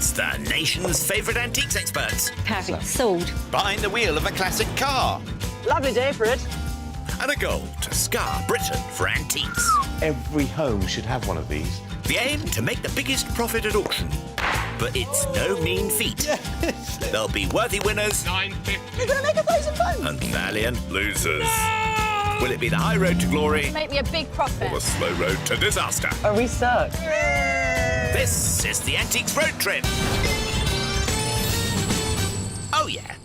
It's the nation's favourite antiques experts. Carry, sold. Behind the wheel of a classic car. Lovely day for it. And a goal to scar Britain for antiques. Every home should have one of these. The aim to make the biggest profit at auction. But it's no mean feat. There'll be worthy winners. £9.50. You're going to make £1,000. And valiant losers. Will it be the high road to glory? Make me a big profit. Or the slow road to disaster? Are we stuck? This is the Antiques Road Trip. Oh, yeah.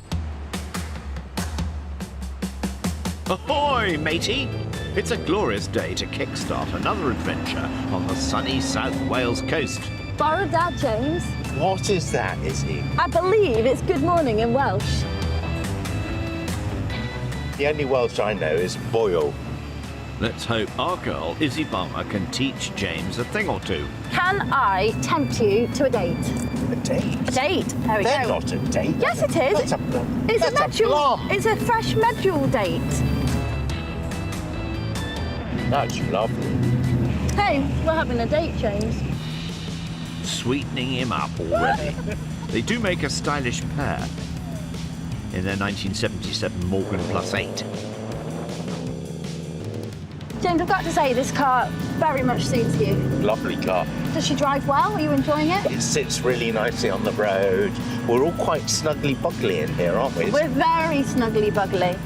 Ahoy, matey! It's a glorious day to kickstart another adventure on the sunny South Wales coast. Borrowed that, James. What is that, Izzy? I believe it's good morning in Welsh. The only Welsh I know is boil. Let's hope our girl, Izzy Balmer, can teach James a thing or two. Can I tempt you to a date? A date? A date. There we They're go. not a date. Yes, it is. That's a, It's a that's medjool. blonde. It's a fresh medjool date. That's lovely. Hey, we're having a date, James. Sweetening him up already. They do make a stylish pair in their 1977 Morgan Plus 8. James, I've got to say, this car very much suits you. Lovely car. Does she drive well? Are you enjoying it? It sits really nicely on the road. We're all quite snuggly buggly in here, aren't we? We're very snuggly buggly.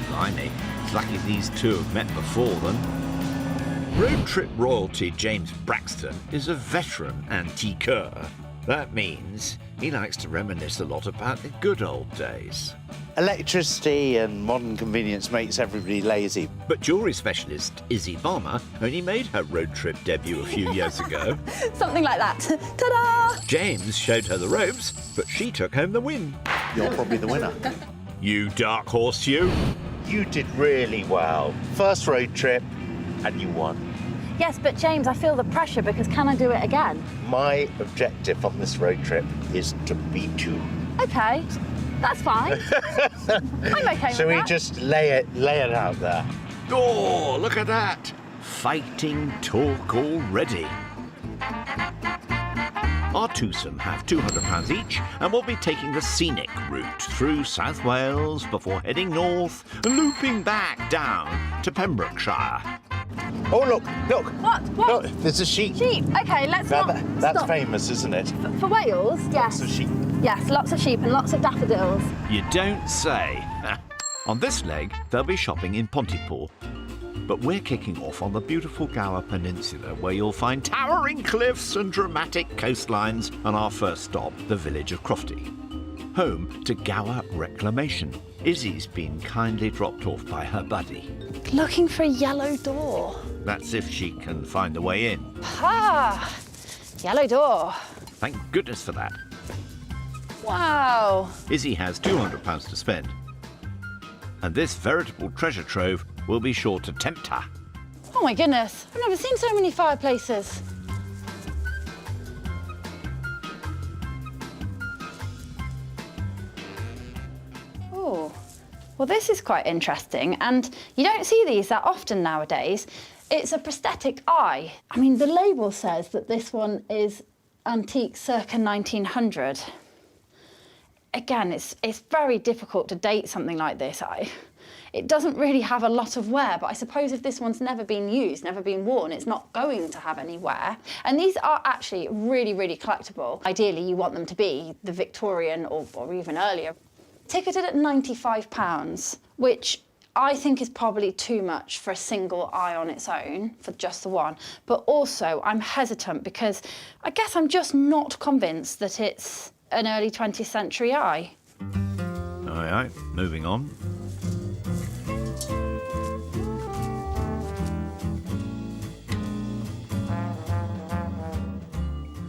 Blimey, it's lucky these two have met before then. Road trip royalty James Braxton is a veteran antiqueur. That means he likes to reminisce a lot about the good old days. Electricity and modern convenience makes everybody lazy. But jewellery specialist Izzy Balmer only made her road trip debut a few years ago. Something like that. Ta-da! James showed her the ropes, but she took home the win. You're probably the winner. You dark horse, you. You did really well. First road trip, and you won. Yes, but James, I feel the pressure because can I do it again? My objective on this road trip is to beat you. Okay, that's fine. I'm okay So with we that. just lay it out there. Oh, look at that. Fighting talk already. Our twosome have £200 each and we'll be taking the scenic route through South Wales before heading north and looping back down to Pembrokeshire. Oh, look. What? Look, there's a sheep. Sheep. Okay, let's not That's stop. famous, isn't it? For Wales, yes. Lots of sheep. Yes, lots of sheep and lots of daffodils. You don't say. On this leg, they'll be shopping in Pontypool. But we're kicking off on the beautiful Gower Peninsula, where you'll find towering cliffs and dramatic coastlines, and our first stop, the village of Crofty, home to Gower Reclamation. Izzy's been kindly dropped off by her buddy. Looking for a yellow door. That's if she can find the way in. Ah, yellow door. Thank goodness for that. Wow. Izzy has £200 to spend. And this veritable treasure trove will be sure to tempt her. Oh my goodness, I've never seen so many fireplaces. Oh, well this is quite interesting and you don't see these that often nowadays. It's a prosthetic eye. I mean, the label says that this one is antique circa 1900. Again, it's very difficult to date something like this. It doesn't really have a lot of wear, but I suppose if this one's never been used, never been worn, it's not going to have any wear. And these are actually really, really collectible. Ideally, you want them to be the Victorian or even earlier. Ticketed at £95, which I think is probably too much for a single eye on its own, for just the one. But also, I'm hesitant because I guess I'm just not convinced that it's an early 20th century eye. Aye, moving on.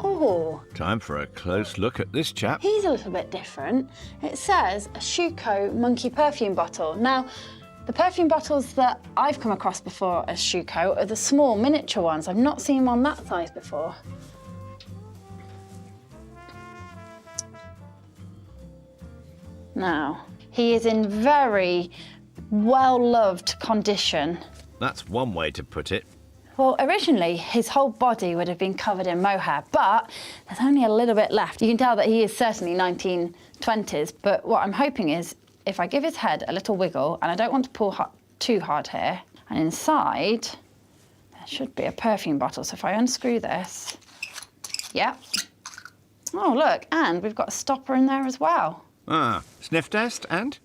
Oh, Time for a close look at this chap. he's a little bit different. It says a Schuko monkey perfume bottle. Now, the perfume bottles that I've come across before as Schuko are the small miniature ones. I've not seen one that size before. Now, he is in very well-loved condition. That's one way to put it. Well, originally, his whole body would have been covered in mohair, but there's only a little bit left. You can tell that he is certainly 1920s, but what I'm hoping is if I give his head a little wiggle, and I don't want to pull too hard here, and inside there should be a perfume bottle. So if I unscrew this, yep. Oh, look, and we've got a stopper in there as well. Ah, sniff test and?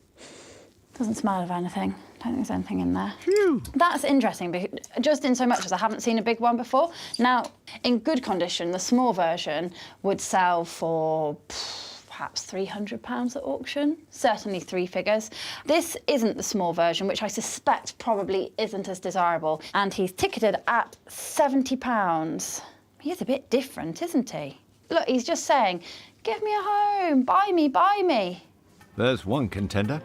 Doesn't smell of anything. Don't think there's anything in there. Phew. That's interesting, because just in so much as I haven't seen a big one before. Now, in good condition, the small version would sell for perhaps £300 at auction, certainly 3 figures. This isn't the small version, which I suspect probably isn't as desirable, and he's ticketed at £70. He is a bit different, isn't he? Look, he's just saying, give me a home, buy me, buy me. There's one contender.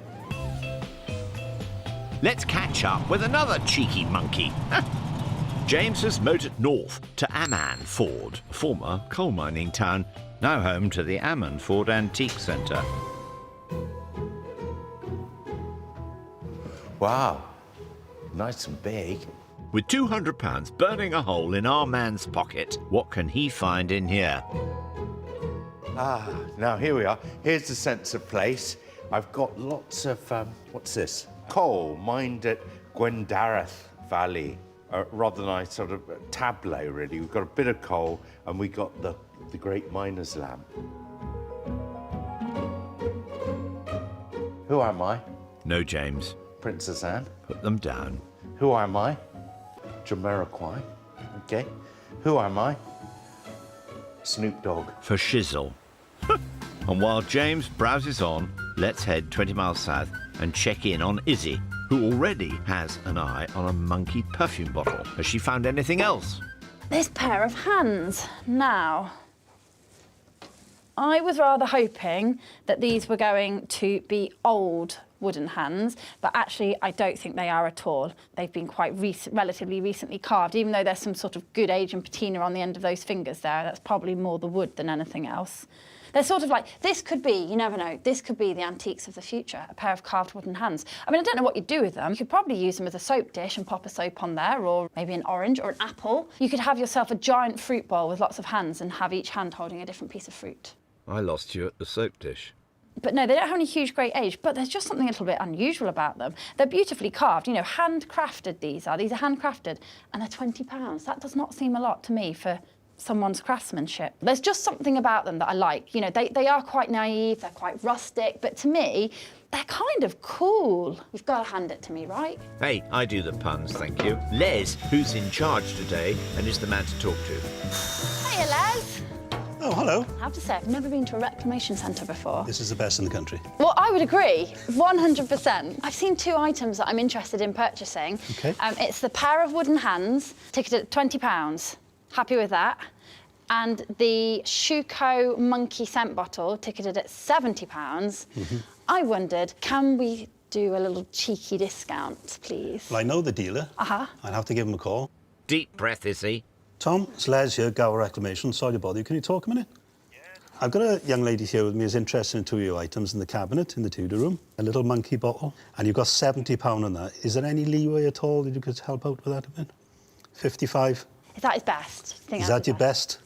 Let's catch up with another cheeky monkey. James has motored north to Amman Ford, a former coal mining town, now home to the Amman Ford Antique Centre. Wow, nice and big. With £200 burning a hole in our man's pocket, what can he find in here? Ah, now here we are. Here's the sense of place. I've got lots of, what's this? Coal mined at Gwendareth Valley. A rather nice sort of tableau, really. We've got a bit of coal and we got the great miner's lamp. Who am I? No, James. Princess Anne. Put them down. Who am I? Jamiroquai. Okay. Who am I? Snoop Dogg. For shizzle. And while James browses on, let's head 20 miles south and check in on Izzy, who already has an eye on a monkey perfume bottle. Has she found anything else? This pair of hands. Now, I was rather hoping that these were going to be old wooden hands, but actually I don't think they are at all. They've been quite relatively recently carved, even though there's some sort of good age and patina on the end of those fingers there. That's probably more the wood than anything else. They're sort of like, this could be, you never know, this could be the antiques of the future, a pair of carved wooden hands. I mean, I don't know what you'd do with them. You could probably use them as a soap dish and pop a soap on there, or maybe an orange or an apple. You could have yourself a giant fruit bowl with lots of hands and have each hand holding a different piece of fruit. I lost you at the soap dish. But no, they don't have any huge great age, but there's just something a little bit unusual about them. They're beautifully carved, you know, handcrafted these are handcrafted, and they're £20. That does not seem a lot to me for someone's craftsmanship. There's just something about them that I like. You know, they are quite naive, they're quite rustic, but to me, they're kind of cool. You've got to hand it to me, right? Hey, I do the puns, thank you. Les, who's in charge today and is the man to talk to. Hey, Les. Oh, hello. I have to say, I've never been to a reclamation centre before. This is the best in the country. Well, I would agree, 100%. I've seen 2 items that I'm interested in purchasing. OK. It's the pair of wooden hands, ticketed at £20. Happy with that. And the Shuko monkey scent bottle, ticketed at £70. I wondered, can we do a little cheeky discount, please? Well, I know the dealer. Uh-huh. I'd have to give him a call. Deep breath, Izzy. Tom, it's Les here, Gower Reclamation. Sorry to bother you. Can you talk a minute? Yeah. I've got a young lady here with me who's interested in 2 of your items in the cabinet in the Tudor room. A little monkey bottle. And you've got £70 on that. Is there any leeway at all that you could help out with that a bit? 55? Is that his best? Is that your best?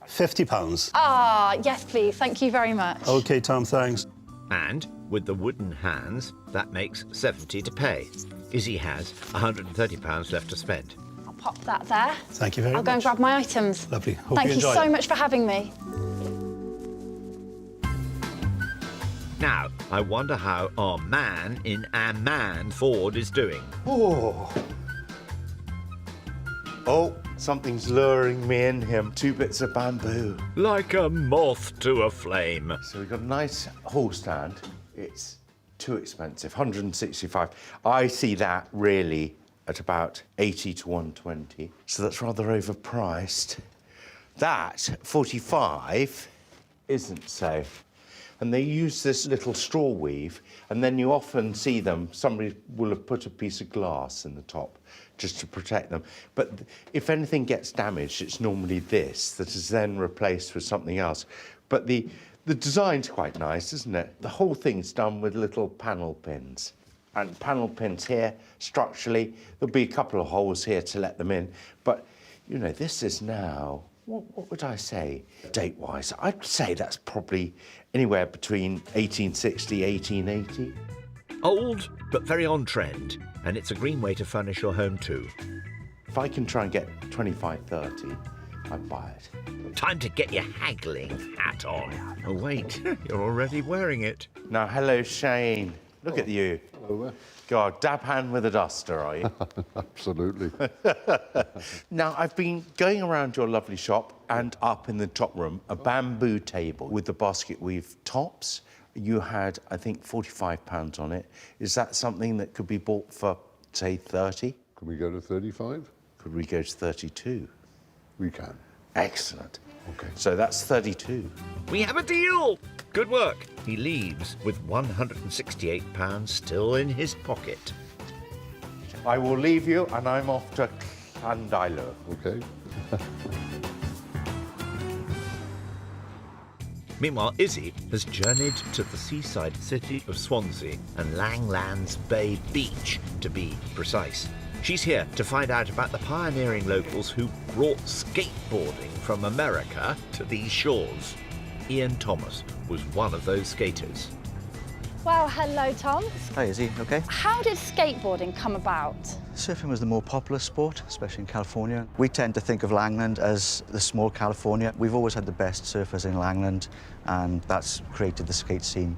£50. Ah, yes, please. Thank you very much. OK, Tom, thanks. And with the wooden hands, that makes 70 to pay. Izzy has £130 left to spend. I'll pop that there. Thank you very much. I'll go and grab my items. Lovely. Hope Thank you you enjoy so it. much for having me. Now, I wonder how our man in Amman Ford is doing. Oh, something's luring me in him. 2 bits of bamboo. Like a moth to a flame. So we've got a nice hall stand. It's too expensive, 165. I see that really at about 80 to 120. So that's rather overpriced. That, 45, isn't safe. And they use this little straw weave, and then you often see them, somebody will have put a piece of glass in the top just to protect them. But if anything gets damaged, it's normally this that is then replaced with something else. But the design's quite nice, isn't it? The whole thing's done with little panel pins. and panel pins here. Structurally, there'll be a couple of holes here to let them in. But, you know, this is now, what would I say, date-wise? I'd say that's probably anywhere between 1860, 1880. Old, but very on trend, and it's a green way to furnish your home too. If I can try and get 25, 30, I'd buy it. Time to get your haggling hat on. Oh, wait, you're already wearing it. Now, hello, Shane. Look at you. Hello there. God, dab hand with a duster, are you? Absolutely. Now, I've been going around your lovely shop and up in the top room, a bamboo table with the basket weave tops. You had, I think, £45 on it. Is that something that could be bought for, say, 30? Can we go to 35? Could we go to 32? We can. Excellent. Okay. So that's 32. We have a deal! Good work. He leaves with £168 still in his pocket. I will leave you, and I'm off to Llandeilo. Okay. Meanwhile, Izzy has journeyed to the seaside city of Swansea and Langlands Bay Beach, to be precise. She's here to find out about the pioneering locals who brought skateboarding from America to these shores. Ian Thomas was one of those skaters. Well, hello, Tom. Hi, Izzy. Okay. How did skateboarding come about? Surfing was the more popular sport, especially in California. We tend to think of Langland as the small California. We've always had the best surfers in Langland, and that's created the skate scene.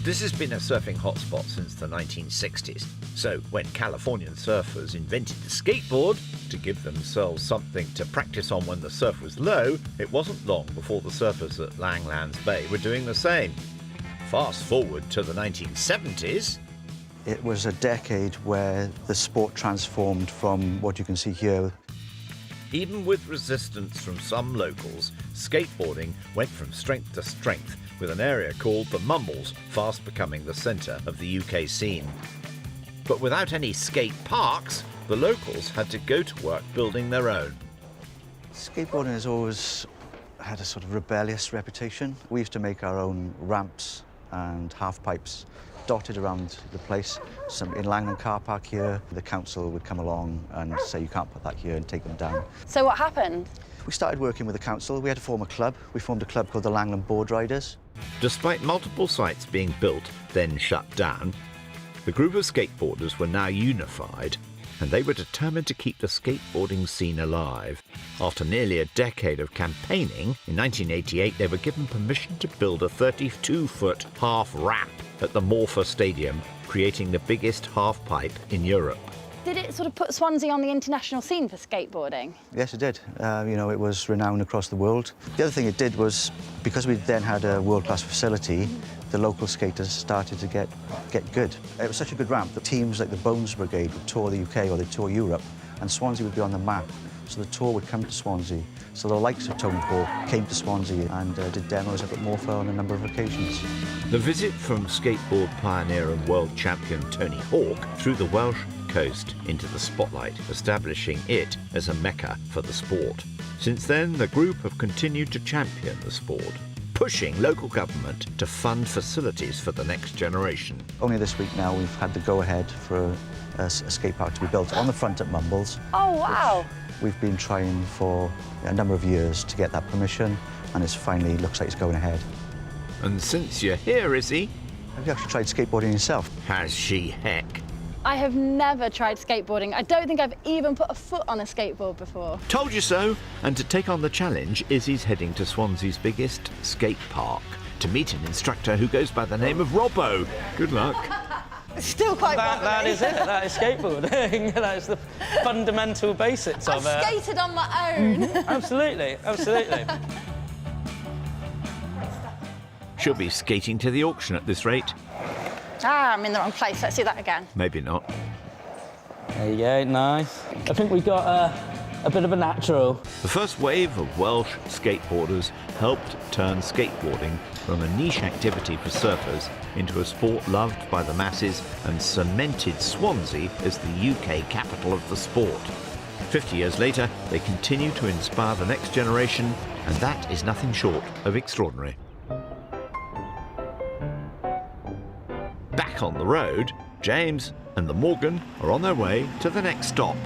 This has been a surfing hotspot since the 1960s. So when Californian surfers invented the skateboard to give themselves something to practice on when the surf was low, it wasn't long before the surfers at Langlands Bay were doing the same. Fast forward to the 1970s. It was a decade where the sport transformed from what you can see here. Even with resistance from some locals, skateboarding went from strength to strength, with an area called the Mumbles fast becoming the centre of the UK scene. But without any skate parks, the locals had to go to work building their own. Skateboarding has always had a sort of rebellious reputation. We used to make our own ramps and half pipes dotted around the place. Some in Langland car park here, the council would come along and say you can't put that here and take them down. So what happened? We started working with the council. We had to form a club. We formed a club called the Langland Board Riders. Despite multiple sites being built, then shut down, the group of skateboarders were now unified, and they were determined to keep the skateboarding scene alive. After nearly a decade of campaigning, in 1988 they were given permission to build a 32-foot half ramp at the Morpher Stadium, creating the biggest half pipe in Europe. Did it sort of put Swansea on the international scene for skateboarding? Yes, it did. You know, it was renowned across the world. The other thing it did was, because we then had a world-class facility, the local skaters started to get good. It was such a good ramp that teams like the Bones Brigade would tour the UK or they'd tour Europe, and Swansea would be on the map. So the tour would come to Swansea. So the likes of Tony Paul came to Swansea and did demos up at Morpher on a number of occasions. The visit from skateboard pioneer and world champion Tony Hawk threw the Welsh coast into the spotlight, establishing it as a mecca for the sport. Since then, the group have continued to champion the sport, pushing local government to fund facilities for the next generation. Only this week now we've had the go-ahead for a skate park to be built on the front at Mumbles. Oh, wow. We've been trying for a number of years to get that permission, and it finally looks like it's going ahead. And since you're here, Izzy, Have you actually tried skateboarding yourself? has she heck? I have never tried skateboarding. I don't think I've even put a foot on a skateboard before. Told you so! And to take on the challenge, Izzy's heading to Swansea's biggest skate park to meet an instructor who goes by the name of Robbo. Good luck. It's still quite That is it. That is skateboarding. That is the fundamental basics of it. I've skated on my own. Absolutely, absolutely. She'll be skating to the auction at this rate. I'm in the wrong place. Let's do that again. Maybe not. There you go, nice. I think we got a bit of a natural. The first wave of Welsh skateboarders helped turn skateboarding from a niche activity for surfers into a sport loved by the masses and cemented Swansea as the UK capital of the sport. 50 years later, they continue to inspire the next generation, and that is nothing short of extraordinary. Back on the road, James and the Morgan are on their way to the next stop.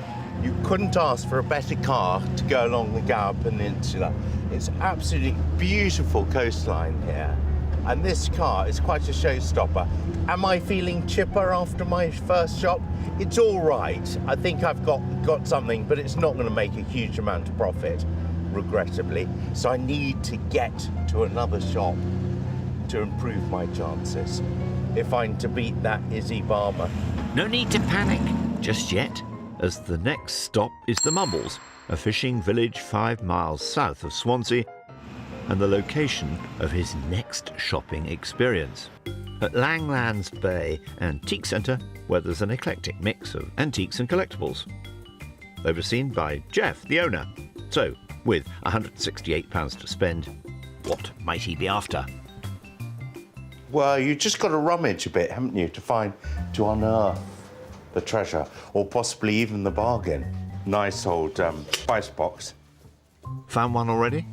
You couldn't ask for a better car to go along the Gower Peninsula. It's absolutely beautiful coastline here. And this car is quite a showstopper. Am I feeling chipper after my first shop? It's all right. I think I've got something, but it's not going to make a huge amount of profit, regrettably. So I need to get to another shop to improve my chances if I'm to beat that Izzy Barber. No need to panic just yet, as the next stop is the Mumbles, a fishing village 5 miles south of Swansea, and the location of his next shopping experience. At Langlands Bay Antique Centre, where there's an eclectic mix of antiques and collectibles. Overseen by Jeff, the owner. So, with £168 to spend, what might he be after? Well, you just got to rummage a bit, haven't you, to unearth the treasure, or possibly even the bargain. Nice old spice box. Found one already?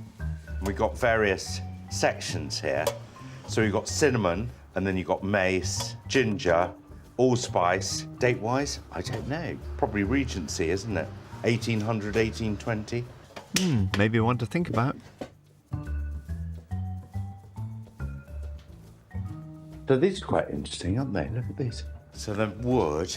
We've got various sections here. So you've got cinnamon, and then you've got mace, ginger, allspice. Date-wise, I don't know. Probably Regency, isn't it? 1800, 1820. Maybe one to think about. So these are quite interesting, aren't they? Look at these. So they're wood,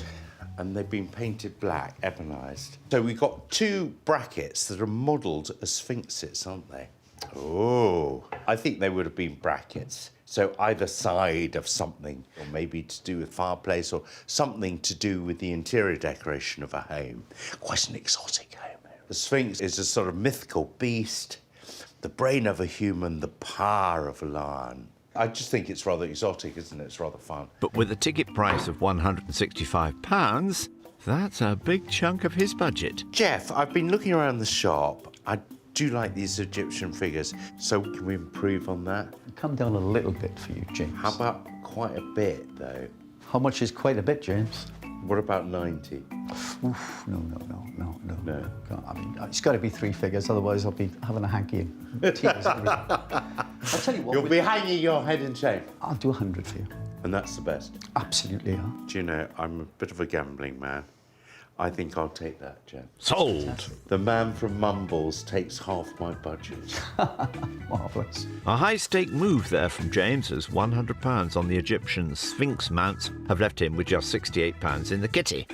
and they've been painted black, ebonized. So we've got 2 brackets that are modelled as sphinxes, aren't they? Oh, I think they would have been brackets. So either side of something, or maybe to do with fireplace, or something to do with the interior decoration of a home. Quite an exotic home. The Sphinx is a sort of mythical beast, the brain of a human, the power of a lion. I just think it's rather exotic, isn't it? It's rather fun. But with a ticket price of £165, that's a big chunk of his budget. Jeff, I've been looking around the shop. I do like these Egyptian figures, so can we improve on that? Come down a little bit for you, James. How about quite a bit, though? How much is quite a bit, James? What about 90? Oof, no. No. I mean, it's got to be 3 figures, otherwise I'll be having a hanky and tears. And I'll tell you what. You'll be hanging your head in shame. I'll do 100 for you. And that's the best. Absolutely, yeah. Do you know, I'm a bit of a gambling man. I think I'll take that, Jeff. Sold. The man from Mumbles takes half my budget. Marvellous. A high-stake move there from James, as £100 on the Egyptian Sphinx mounts have left him with just £68 in the kitty.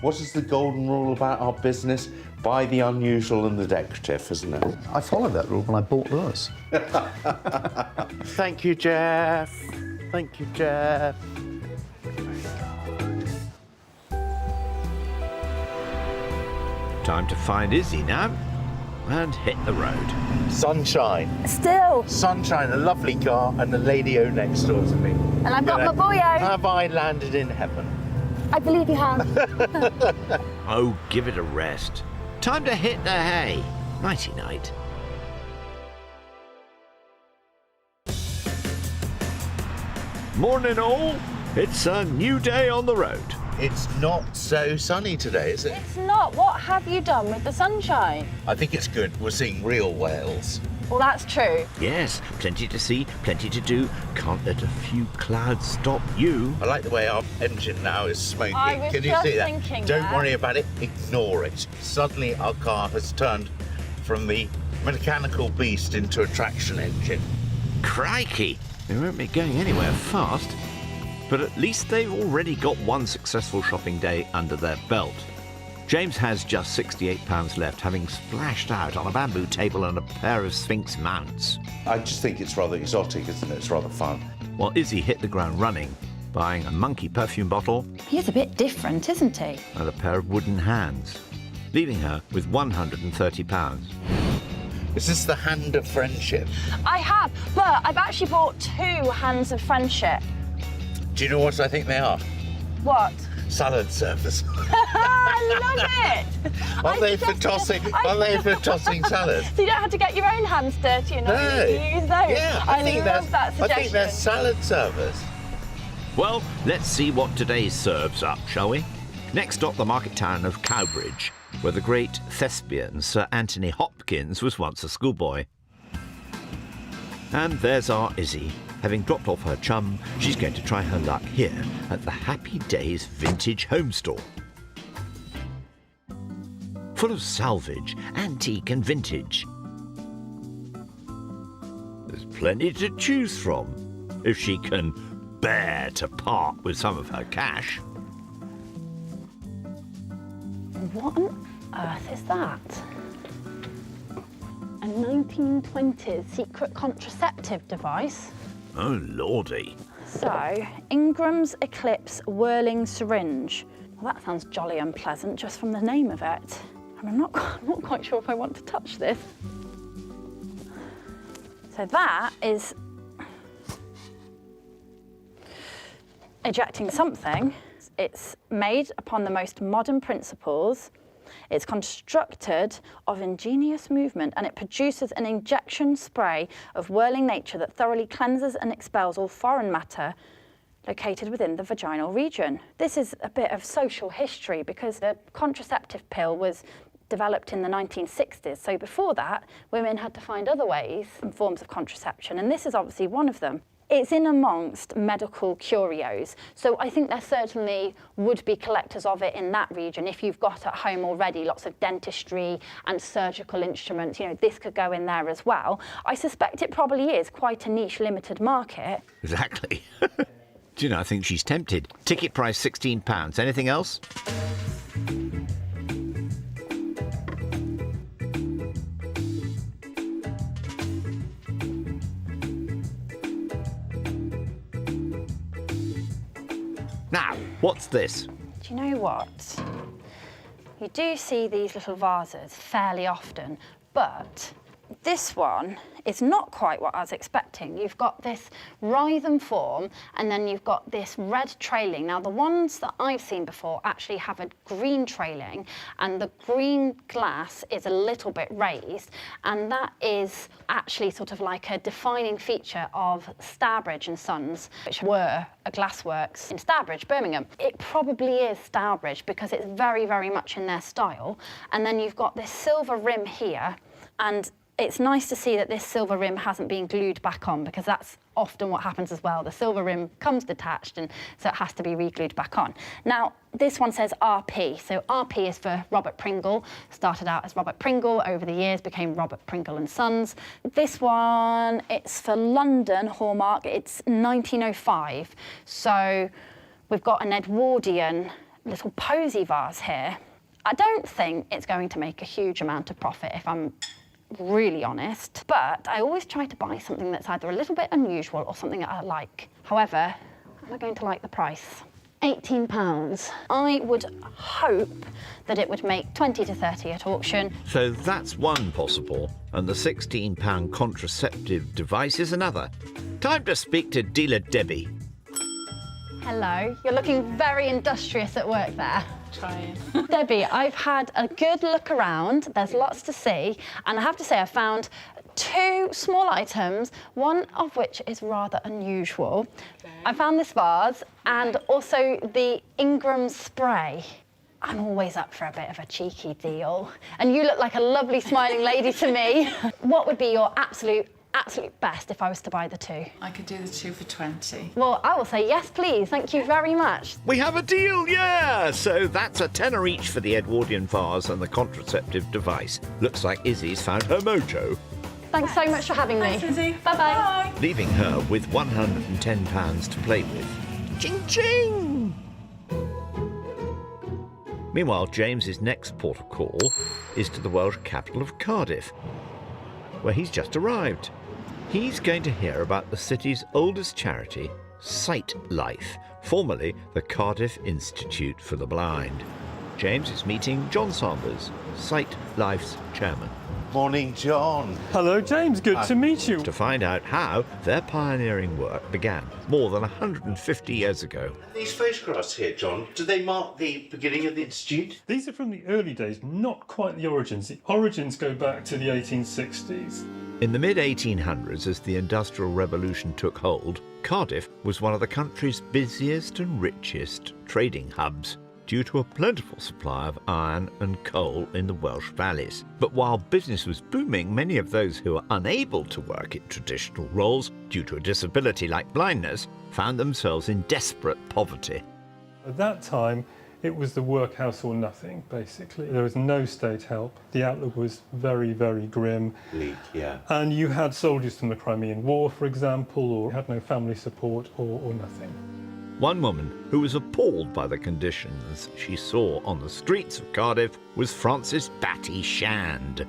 What is the golden rule about our business? Buy the unusual and the decorative, isn't it? I followed that rule when I bought those. Thank you, Jeff. Thank you, Jeff. Time to find Izzy now and hit the road. Sunshine. Still. Sunshine, a lovely car, and a lady-o next door to me. And I've got my boyo. Have I landed in heaven? I believe you have. Oh, give it a rest. Time to hit the hay. Nighty-night. Morning all. It's a new day on the road. It's not so sunny today, is it? It's not. What have you done with the sunshine? I think it's good. We're seeing real whales. Well, that's true. Yes, plenty to see, plenty to do. Can't let a few clouds stop you. I like the way our engine now is smoking. I was Can you just see that? thinking Don't that. worry about it. Ignore it. Suddenly our car has turned from the mechanical beast into a traction engine. Crikey! They won't be going anywhere fast. But at least they've already got one successful shopping day under their belt. James has just £68 left, having splashed out on a bamboo table and a pair of Sphinx mounts. I just think it's rather exotic, isn't it? It's rather fun. While Izzy hit the ground running, buying a monkey perfume bottle He's a bit different, isn't he? and a pair of wooden hands, leaving her with £130. Is this the hand of friendship? I have, but I've actually bought 2 hands of friendship. Do you know what I think they are? What? Salad servers. I love it! Aren't they for tossing salad? So you don't have to get your own hands dirty and use those. Yeah, I love that suggestion. I think they're salad servers. Well, let's see what today serves up, shall we? Next stop, the market town of Cowbridge, where the great thespian Sir Anthony Hopkins was once a schoolboy. And there's our Izzy, Having dropped off her chum, she's going to try her luck here at the Happy Days Vintage Home Store. Full of salvage, antique and vintage. There's plenty to choose from, if she can bear to part with some of her cash. What on earth is that? A 1920s secret contraceptive device? Oh, lordy. So, Ingram's Eclipse whirling syringe. Well, that sounds jolly unpleasant just from the name of it. And I'm not quite sure if I want to touch this. So that is ejecting something. It's made upon the most modern principles. It's constructed of ingenious movement, and it produces an injection spray of whirling nature that thoroughly cleanses and expels all foreign matter located within the vaginal region. This is a bit of social history because the contraceptive pill was developed in the 1960s. So before that, women had to find other ways and forms of contraception, and this is obviously one of them. It's in amongst medical curios, so I think there certainly would be collectors of it in that region. If you've got at home already lots of dentistry and surgical instruments, you know, this could go in there as well. I suspect it probably is quite a niche, limited market. Exactly. Do you know, I think she's tempted. Ticket price £16. Anything else? Now, what's this? Do you know what? You do see these little vases fairly often, but this one is not quite what I was expecting. You've got this rhythm form, and then you've got this red trailing. Now, the ones that I've seen before actually have a green trailing, and the green glass is a little bit raised, and that is actually sort of like a defining feature of Stourbridge and Sons, which were a glassworks in Stourbridge, Birmingham. It probably is Stourbridge because it's very, very much in their style. And then you've got this silver rim here, and it's nice to see that this silver rim hasn't been glued back on, because that's often what happens as well. The silver rim comes detached, and so it has to be re-glued back on. Now, this one says RP. So RP is for Robert Pringle. Started out as Robert Pringle, over the years became Robert Pringle and Sons. This one, it's for London, Hallmark. It's 1905. So we've got an Edwardian little posy vase here. I don't think it's going to make a huge amount of profit, if I'm really honest, but I always try to buy something that's either a little bit unusual or something that I like. However, am I going to like the price? £18. I would hope that it would make 20 to 30 at auction. So that's one possible, and the £16 contraceptive device is another. Time to speak to dealer Debbie. Hello, you're looking very industrious at work there. Trying. Debbie, I've had a good look around. There's lots to see, and I have to say I found two small items, one of which is rather unusual. Okay. I found this vase and also the Ingram spray. I'm always up for a bit of a cheeky deal, and you look like a lovely smiling lady to me. What would be your absolute best if I was to buy the two? I could do the two for 20. Well, I will say yes, please. Thank you very much. We have a deal, yeah! So that's a tenner each for the Edwardian vase and the contraceptive device. Looks like Izzy's found her mojo. Thanks so much for having me. Thanks, Izzy. Bye-bye. Bye. Leaving her with £110 to play with. Ching ching! Meanwhile, James's next port of call is to the Welsh capital of Cardiff, where he's just arrived. He's going to hear about the city's oldest charity, Sight Life, formerly the Cardiff Institute for the Blind. James is meeting John Sanders, Sight Life's chairman. Morning, John. Hello, James. Good to meet you. To find out how their pioneering work began more than 150 years ago. These photographs here, John, do they mark the beginning of the Institute? These are from the early days, not quite the origins. The origins go back to the 1860s. In the mid-1800s, as the Industrial Revolution took hold, Cardiff was one of the country's busiest and richest trading hubs. due to a plentiful supply of iron and coal in the Welsh valleys. But while business was booming, many of those who were unable to work in traditional roles due to a disability like blindness found themselves in desperate poverty. At that time, it was the workhouse or nothing, basically. There was no state help. The outlook was very, very grim. Bleak, yeah. And you had soldiers from the Crimean War, for example, or had no family support or nothing. One woman who was appalled by the conditions she saw on the streets of Cardiff was Frances Batty Shand.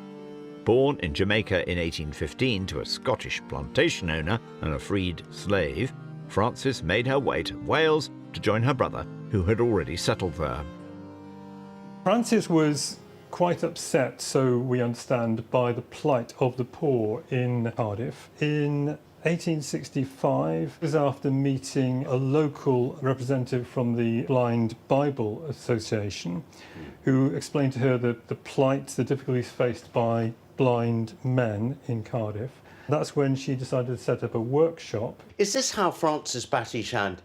Born in Jamaica in 1815 to a Scottish plantation owner and a freed slave, Frances made her way to Wales to join her brother, who had already settled there. Frances was quite upset, so we understand, by the plight of the poor in Cardiff. In 1865, it was after meeting a local representative from the Blind Bible Association, who explained to her the plight, the difficulties faced by blind men in Cardiff. That's when she decided to set up a workshop. Is this how Frances Batty Shand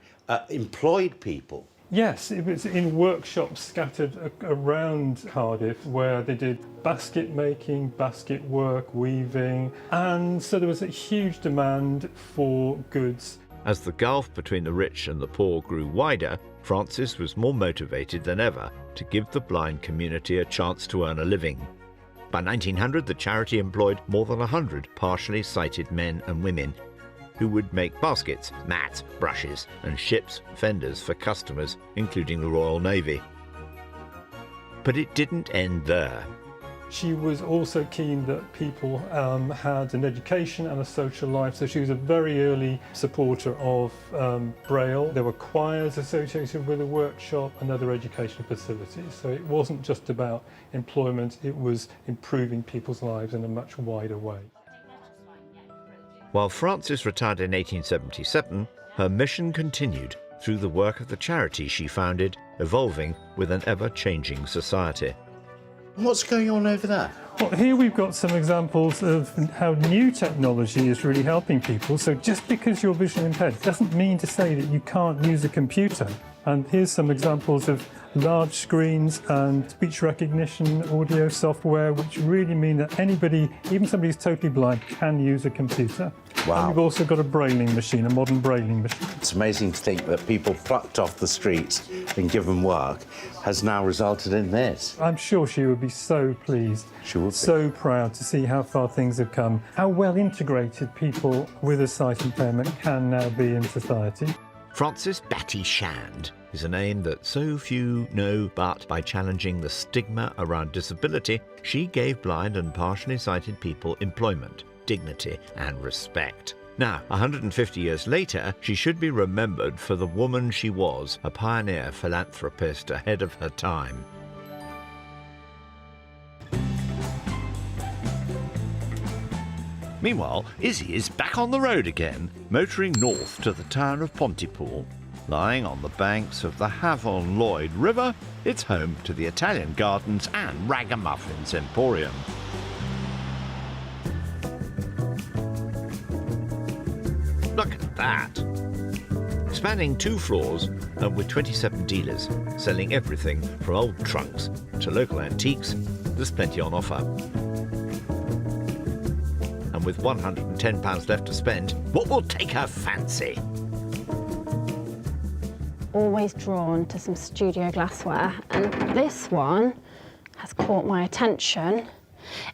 employed people? Yes, it was in workshops scattered around Cardiff where they did basket making, basket work, weaving, and so there was a huge demand for goods. As the gulf between the rich and the poor grew wider, Frances was more motivated than ever to give the blind community a chance to earn a living. By 1900, the charity employed more than 100 partially sighted men and women who would make baskets, mats, brushes, and ships' fenders for customers, including the Royal Navy. But it didn't end there. She was also keen that people had an education and a social life, so she was a very early supporter of Braille. There were choirs associated with the workshop and other educational facilities, so it wasn't just about employment, it was improving people's lives in a much wider way. While Frances retired in 1877, her mission continued through the work of the charity she founded, evolving with an ever-changing society. What's going on over there? Well, here we've got some examples of how new technology is really helping people. So just because you're visually impaired doesn't mean to say that you can't use a computer. And here's some examples of large screens and speech recognition audio software, which really mean that anybody, even somebody who's totally blind, can use a computer. Wow. And we've also got a brailing machine, a modern brailing machine. It's amazing to think that people plucked off the streets and given work has now resulted in this. I'm sure she would be so pleased, She would be. so proud to see how far things have come, how well integrated people with a sight impairment can now be in society. Frances Batty Shand is a name that so few know, but by challenging the stigma around disability, she gave blind and partially sighted people employment, dignity and respect. Now, 150 years later, she should be remembered for the woman she was, a pioneer philanthropist ahead of her time. Meanwhile, Izzy is back on the road again, motoring north to the town of Pontypool. Lying on the banks of the Havon Lloyd River, it's home to the Italian Gardens and Ragamuffins Emporium. Look at that! Spanning 2 floors and with 27 dealers, selling everything from old trunks to local antiques, there's plenty on offer. And with £110 left to spend, what will take her fancy? Always drawn to some studio glassware, and this one has caught my attention,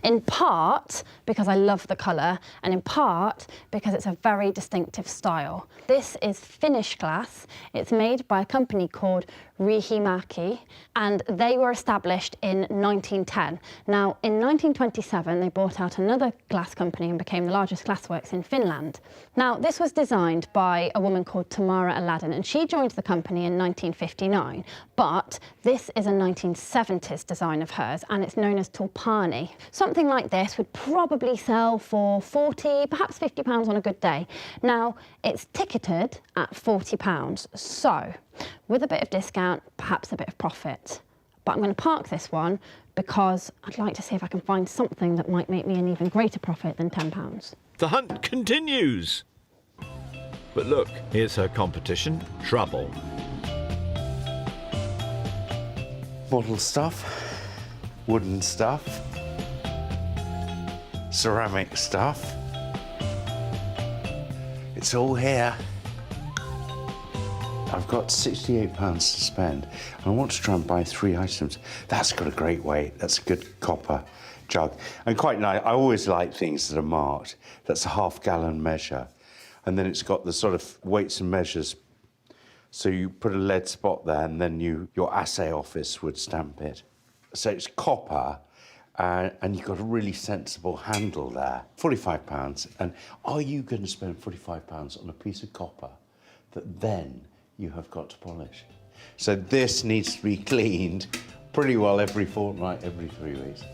in part because I love the colour, and in part because it's a very distinctive style. This is Finnish glass. It's made by a company called Riihimäki, and they were established in 1910. Now, in 1927, they bought out another glass company and became the largest glassworks in Finland. Now, this was designed by a woman called Tamara Aladdin, and she joined the company in 1959, but this is a 1970s design of hers, and it's known as Tulpani. Something like this would probably sell for £40, perhaps £50 on a good day. Now, it's ticketed at £40, so with a bit of discount, perhaps a bit of profit. But I'm going to park this one because I'd like to see if I can find something that might make me an even greater profit than £10. The hunt continues! But look, here's her competition, Trouble. Model stuff, wooden stuff, ceramic stuff. It's all here. I've got £68 to spend, and I want to try and buy 3 items. That's got a great weight. That's a good copper jug. And quite nice. I always like things that are marked. That's a half-gallon measure. And then it's got the sort of weights and measures. So you put a lead spot there, and then your assay office would stamp it. So it's copper, and you've got a really sensible handle there. £45. And are you going to spend £45 on a piece of copper that then you have got to polish? So this needs to be cleaned pretty well every fortnight, every 3 weeks.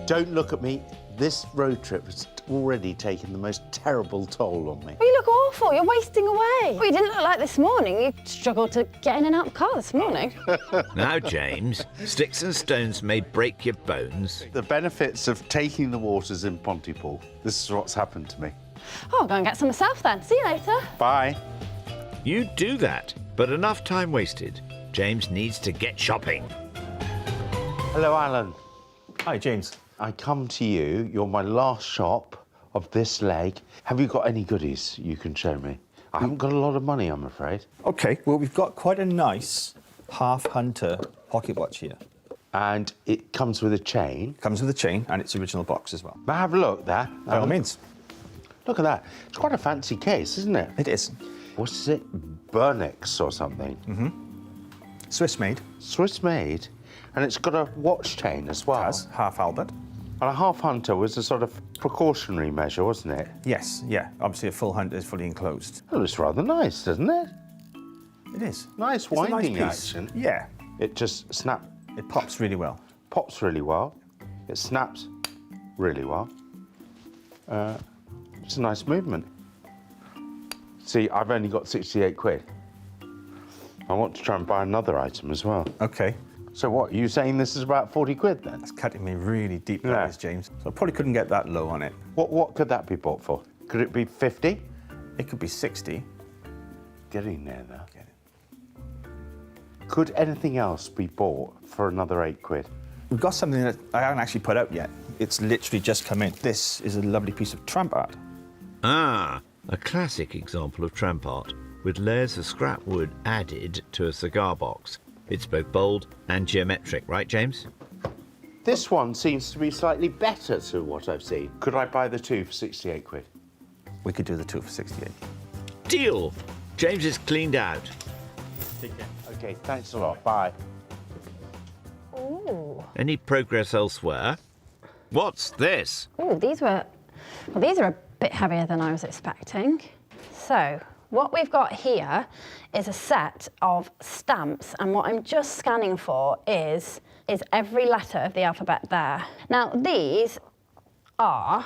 Don't look at me. This road trip has already taken the most terrible toll on me. Well, you look awful. You're wasting away. Well, you didn't look like this morning. You struggled to get in and out of the car this morning. Now, James, sticks and stones may break your bones. The benefits of taking the waters in Pontypool. This is what's happened to me. Oh, I'll go and get some myself then. See you later. Bye. You do that, but enough time wasted. James needs to get shopping. Hello, Alan. Hi, James. I come to you. You're my last shop of this leg. Have you got any goodies you can show me? I haven't got a lot of money, I'm afraid. OK, well, we've got quite a nice half-hunter pocket watch here. And it comes with a chain. Comes with a chain and its original box as well. May I have a look there? By all means. Look at that. It's quite a fancy case, isn't it? It is. What is it? Burnix or something? Mm-hmm. Swiss-made. Swiss-made? And it's got a watch chain as well. It has, half Albert. And a half hunter was a sort of precautionary measure, wasn't it? Yes, yeah. Obviously, a full hunter is fully enclosed. Well, it's rather nice, doesn't it? It is. Nice It's a nice winding piece. action. Yeah. It just It pops really well. pops really well. It snaps really well. It's a nice movement. See, I've only got 68 quid. I want to try and buy another item as well. OK. So what, are you saying this is about 40 quid then? That's cutting me really deep, Yeah. that is, James. So I probably couldn't get that low on it. What could that be bought for? Could it be 50? It could be 60. Getting there though. Get it. Could anything else be bought for another 8 quid? We've got something that I haven't actually put out yet. It's literally just come in. This is a lovely piece of tramp art. Ah, a classic example of tramp art, with layers of scrap wood added to a cigar box. It's both bold and geometric, right, James? This one seems to be slightly better to what I've seen. Could I buy the 2 for 68 quid? We could do the 2 for 68. Deal! James is cleaned out. Take care. OK, thanks a lot. Bye. Ooh. Any progress elsewhere? What's this? Ooh, these are a bit heavier than I was expecting. So, what we've got here is a set of stamps, and what I'm just scanning for is every letter of the alphabet there. Now, these are,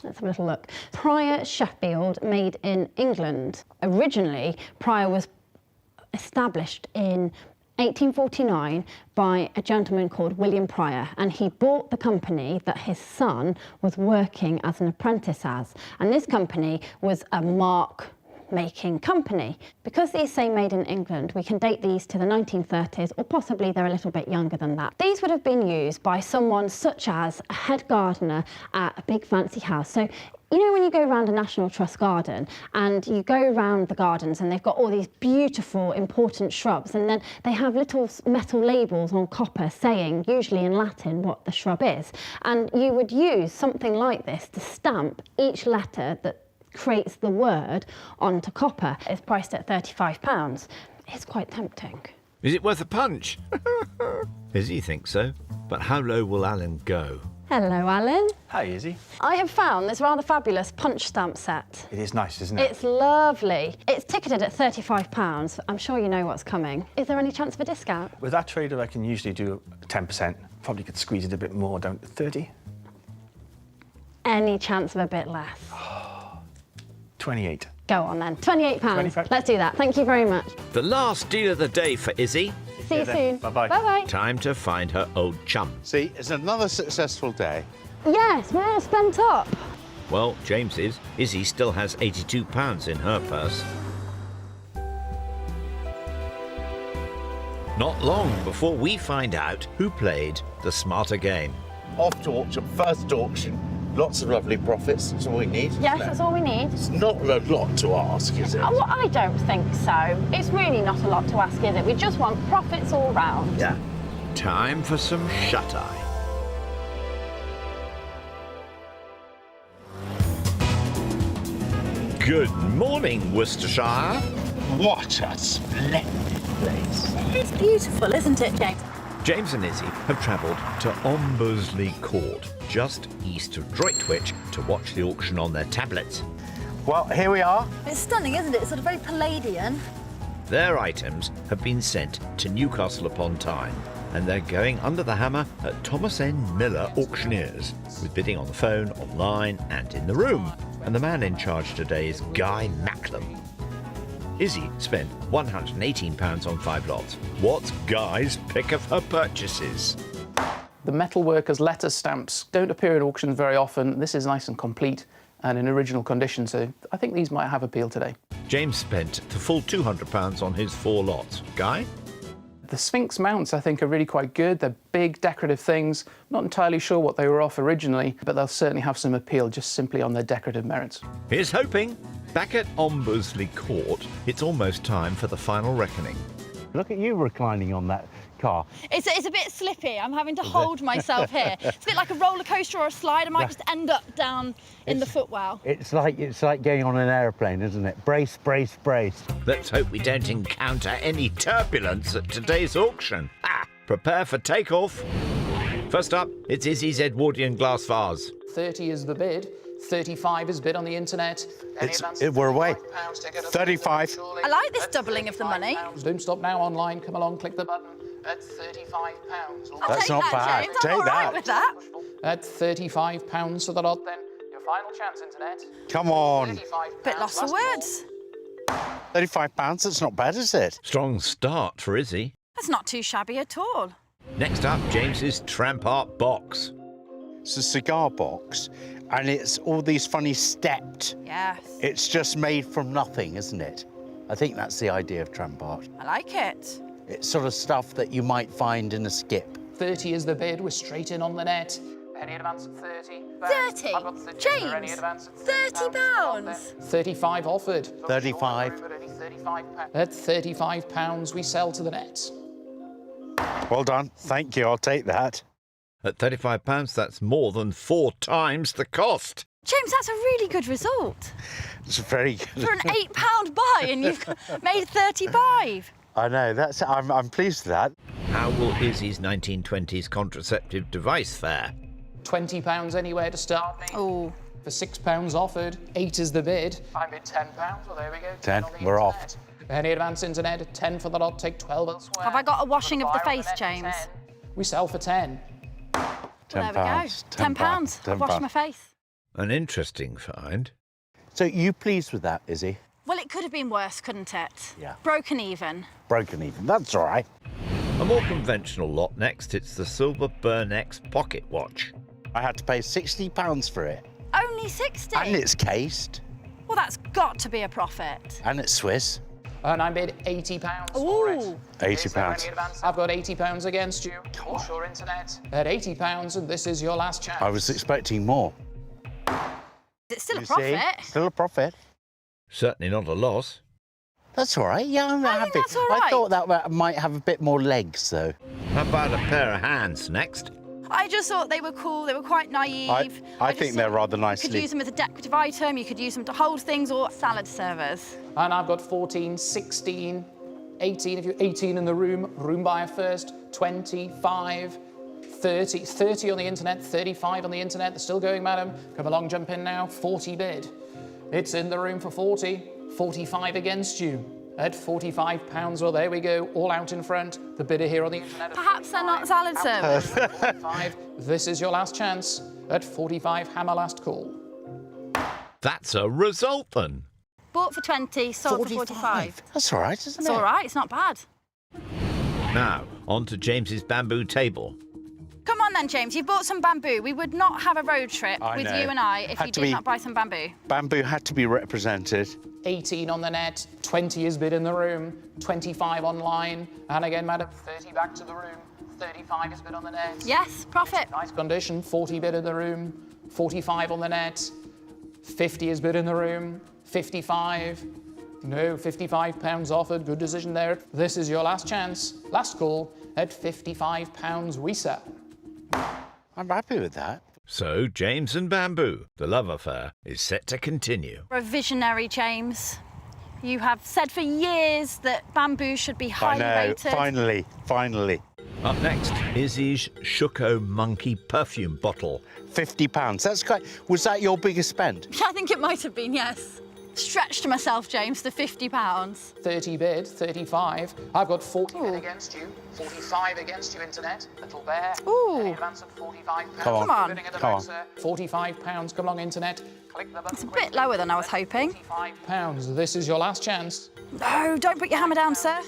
let's have a little look, Pryor Sheffield, made in England. Originally, Pryor was established in 1849 by a gentleman called William Pryor, and he bought the company that his son was working as an apprentice as, and this company was a mark-making company. Because these say made in England, we can date these to the 1930s, or possibly they're a little bit younger than that. These would have been used by someone such as a head gardener at a big fancy house. So, you know when you go around a National Trust garden and you go around the gardens and they've got all these beautiful, important shrubs, and then they have little metal labels on copper saying, usually in Latin, what the shrub is. And you would use something like this to stamp each letter that creates the word onto copper. It's priced at £35. It's quite tempting. Is it worth a punch? Izzy thinks so. But how low will Alan go? Hello, Alan. Hi, Izzy. I have found this rather fabulous punch stamp set. It is nice, isn't it? It's lovely. It's ticketed at £35. I'm sure you know what's coming. Is there any chance of a discount? With that trader, I can usually do 10%. Probably could squeeze it a bit more down to 30. Any chance of a bit less? 28. Go on then. £28. 25. Let's do that. Thank you very much. The last deal of the day for Izzy. See you soon. Bye-bye. Bye-bye. Time to find her old chum. See, it's another successful day. Yes, we're all spent up. Well, James is. Izzy still has £82 in her purse. Not long before we find out who played the smarter game. Off to auction, first auction. Lots of lovely profits, that's all we need. Yes, that's all we need. It's not a lot to ask, is it? Oh, well, I don't think so. It's really not a lot to ask, is it? We just want profits all round. Yeah. Time for some shut-eye. Good morning, Worcestershire. What a splendid place. It's beautiful, isn't it, James? James and Izzy have travelled to Ombersley Court, just east of Droitwich, to watch the auction on their tablets. Well, here we are. It's stunning, isn't it? It's sort of very Palladian. Their items have been sent to Newcastle upon Tyne, and they're going under the hammer at Thomas N. Miller Auctioneers, with bidding on the phone, online and in the room. And the man in charge today is Guy Macklem. Izzy spent £118 on 5 lots. What's Guy's pick of her purchases? The metalworkers' letter stamps don't appear in auctions very often. This is nice and complete and in original condition, so I think these might have appeal today. James spent the full £200 on his 4 lots. Guy? The Sphinx mounts, I think, are really quite good. They're big, decorative things. Not entirely sure what they were off originally, but they'll certainly have some appeal just simply on their decorative merits. Here's hoping. Back at Ombersley Court, it's almost time for the final reckoning. Look at you reclining on that car. It's a bit slippy. I'm having to hold myself here. It's a bit like a roller coaster or a slide. I might just end up down in the footwell. It's like going on an aeroplane, isn't it? Brace, brace, brace. Let's hope we don't encounter any turbulence at today's auction. Prepare for takeoff. First up, it's Izzy's Edwardian glass vase. 30 is the bid. 35 is bid on the internet. We're away. 35. I like this doubling of the money. Don't stop now online. Come along, click the button. At £35. I'll That's take not that, bad. James. Take I'm all right that. with that. At £35 for the lot, then. Your final chance, internet. Come on. Bit lost for words. £35, that's not bad, is it? Strong start for Izzy. That's not too shabby at all. Next up, James's Tramp Art box. It's a cigar box, and it's all these funny stepped. Yes. It's just made from nothing, isn't it? I think that's the idea of tramp art. I like it. It's sort of stuff that you might find in a skip. 30 is the bid. We're straight in on the net. Any advance at 30? 30? I've got 30. James, £30. 35 offered. 35. At £35, we sell to the net. Well done. Thank you. I'll take that. At £35, that's more than 4 times the cost. James, that's a really good result. It's very good. For an £8 buy and you've made 35. I know. I'm pleased with that. How will Izzy's 1920s contraceptive device fare? £20 anywhere to start me. Oh. For £6 offered. 8 is the bid. I bid £10. Well, there we go. 10. on the We're internet. off. Any advance internet, 10 for the lot, take 12 elsewhere. Have I got a washing of the Buy on face, net for James? 10. We sell for 10. Well, there we go. £10. I've washed my face. An interesting find. So you pleased with that, Izzy? Well, it could have been worse, couldn't it? Yeah. Broken even. Broken even. That's all right. A more conventional lot next, it's the Silver Burnex pocket watch. I had to pay £60 for it. Only 60? And it's cased. Well, that's got to be a profit. And it's Swiss. And I bid £80 for it. Ooh. £80. I've got £80 against you. Offshore internet. At £80, and this is your last chance. I was expecting more. It's still a You profit. see? Still a profit. Certainly not a loss. That's all right. Yeah, I'm I happy. think that's all I right. thought that might have a bit more legs, though. How about a pair of hands next? I just thought they were cool. They were quite naive. I just think thought they're rather You nicely. could use them as a decorative item. You could use them to hold things or salad servers. And I've got 14, 16, 18. If you're 18 in the room buyer first, 25, 30. 30 on the internet, 35 on the internet. They're still going, madam. Come along, jump in now. 40 bid. It's in the room for 40. 45 against you. At £45, well, there we go, all out in front. The bidder here on the internet. Perhaps they're not salad servers. 45. This is your last chance. At 45, hammer last call. That's a result then. Bought for 20, sold for 45. That's all right, isn't It's it? all right, it's not bad. Now, on to James's bamboo table. Come on then, James. You bought some bamboo. We would not have a road trip I with know. you and I if Had you to did be- not buy some bamboo. Bamboo had to be represented. 18 on the net, 20 is bid in the room, 25 online, and again, madam, 30 back to the room, 35 is bid on the net. Yes, profit. Nice condition, 40 bid in the room, 45 on the net, 50 is bid in the room, 55, no, £55 offered, good decision there. This is your last chance, last call, at £55 we sell. I'm happy with that. So, James and Bamboo, the love affair, is set to continue. You're a visionary, James. You have said for years that bamboo should be highly rated. Finally. Up next, Izzy's Shuko Monkey perfume bottle. £50. That's quite... Was that your biggest spend? I think it might have been, yes. Stretched myself, James, to £50. 30 bid, 35. I've got 40 bid against you, 45 against you, internet. Little bear. Ooh. Any advance of £45. Come on. Bidding at the Come back, on. sir. £45. Come along, internet. Click the button. It's a bit lower than I was hoping. £45. This is your last chance. No, don't put your hammer down, sir.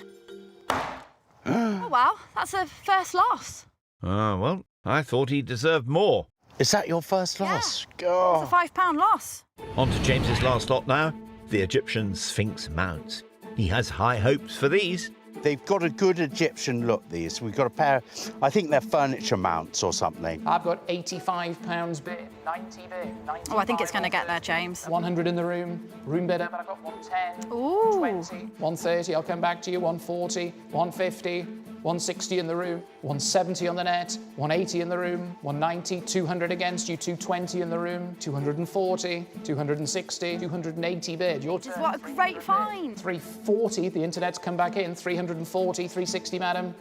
Oh, well, that's a first loss. Ah, well, I thought he deserved more. Is that your first loss? It's a £5 loss. On to James's last lot now, the Egyptian Sphinx mounts. He has high hopes for these. They've got a good Egyptian look, these. We've got a pair... I think they're furniture mounts or something. I've got £85 bid, 90 bid, 95. Oh, I think it's going to get there, James. 100 in the room bidder, but I've got 110, Ooh. 20, 130, I'll come back to you, 140, 150, 160 in the room, 170 on the net, 180 in the room, 190, 200 against you, 220 in the room, 240, 260, 280 bid. Your turn. What a great find. 340, the internet's come back in, 340, 360, madam.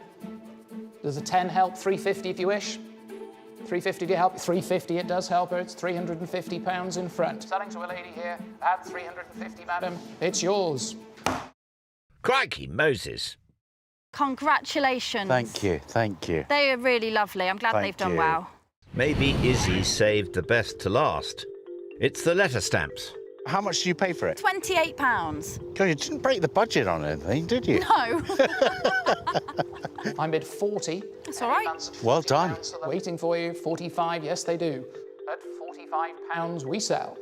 Does a 10 help? 350 if you wish. 350 to help. 350 it does help her. It's £350 in front. Selling to a lady here at 350, madam. It's yours. Crikey Moses. Congratulations. Thank you. They are really lovely. I'm glad they've done well. Maybe Izzy saved the best to last. It's the letter stamps. How much did you pay for it? £28. God, you didn't break the budget on anything, did you? No. I bid 40. That's all right. Well done. Waiting for you. 45, yes they do. At £45 we sell.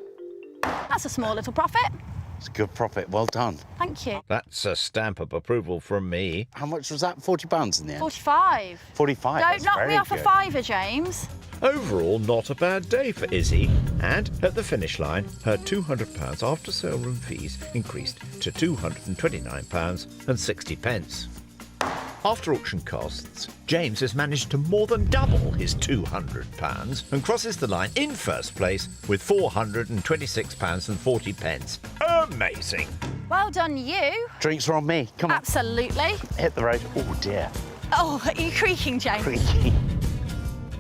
That's a small little profit. It's a good profit. Well done. Thank you. That's a stamp of approval from me. How much was that? £40 in the end? 45. 45. Don't That's knock me very off good. a fiver, James. Overall, not a bad day for Izzy. And at the finish line, her £200 after sale room fees increased to £229.60. After auction costs, James has managed to more than double his £200 and crosses the line in first place with £426.40. Amazing! Well done, you. Drinks are on me. Come on. Absolutely. Hit the road. Oh, dear. Oh, are you creaking, James? Creaky.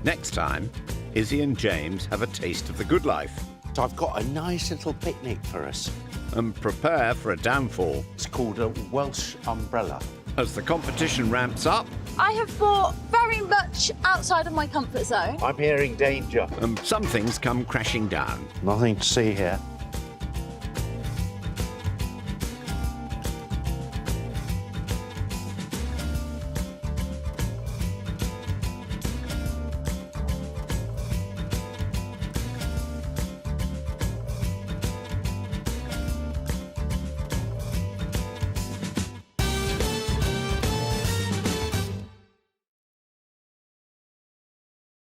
Next time, Izzy and James have a taste of the good life So I've got a nice little picnic for us. and prepare for a downfall. It's called a Welsh umbrella. As the competition ramps up, I have bought very much outside of my comfort zone. I'm hearing danger. some things come crashing down. Nothing to see here.